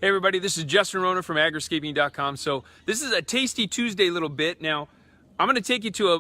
Hey everybody, this is Justin Rohner from Agriscaping.com. So this is a Tasty Tuesday little bit. Now, I'm going to take you to a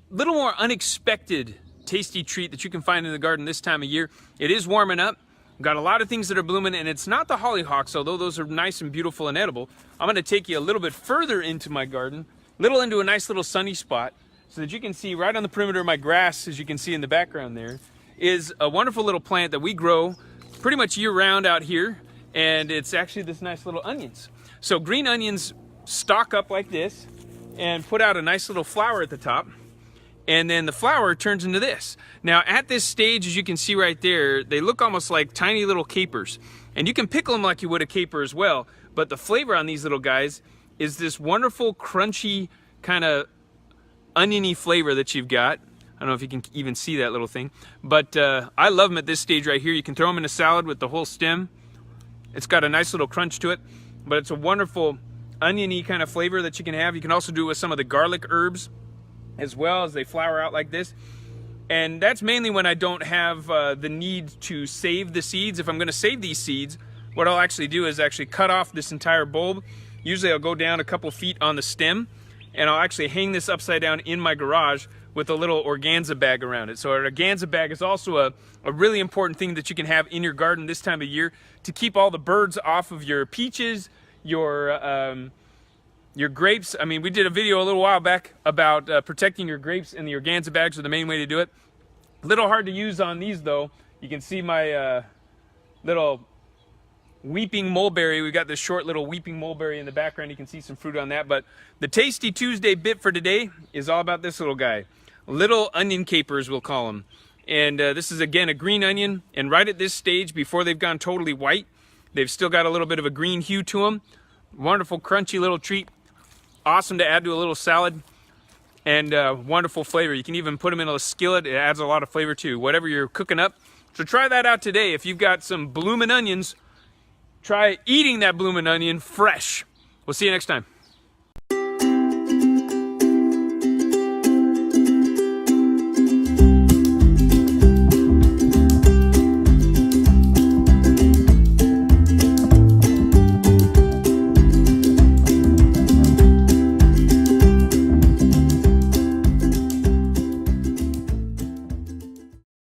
little more unexpected tasty treat that you can find in the garden this time of year. It is warming up. We've got a lot of things that are blooming, and it's not the hollyhocks, although those are nice and beautiful and edible. I'm going to take you a little bit further into my garden, into a nice little sunny spot, so that you can see right on the perimeter of my grass, as you can see in the background there, is a wonderful little plant that we grow pretty much year-round out here. And it's actually this nice little onions. So green onions stalk up like this and put out a nice little flower at the top. And then the flower turns into this. Now at this stage, as you can see right there, they look almost like tiny little capers. And you can pickle them like you would a caper as well. But the flavor on these little guys is this wonderful, crunchy, kind of oniony flavor that you've got. I don't know if you can even see that little thing. But I love them at this stage right here. You can throw them in a salad with the whole stem. It's got a nice little crunch to it, but it's a wonderful oniony kind of flavor that you can have. You can also do it with some of the garlic herbs as well, as they flower out like this. And that's mainly when I don't have the need to save the seeds. If I'm going to save these seeds, what I'll actually do is actually cut off this entire bulb. Usually I'll go down a couple feet on the stem, and I'll actually hang this upside down in my garage with a little organza bag around it. So an organza bag is also a really important thing that you can have in your garden this time of year to keep all the birds off of your peaches, your grapes. I mean, we did a video a little while back about protecting your grapes, and the organza bags are the main way to do it. A little hard to use on these though. You can see my little weeping mulberry. We got this short little weeping mulberry in the background. You can see some fruit on that. But the Tasty Tuesday bit for today is all about this little guy. Little onion capers, we'll call them. And this is, again, a green onion. And right at this stage, before they've gone totally white, they've still got a little bit of a green hue to them. Wonderful, crunchy little treat. Awesome to add to a little salad. And wonderful flavor. You can even put them in a skillet. It adds a lot of flavor too, whatever you're cooking up. So try that out today. If you've got some blooming onions, try eating that blooming onion fresh. We'll see you next time.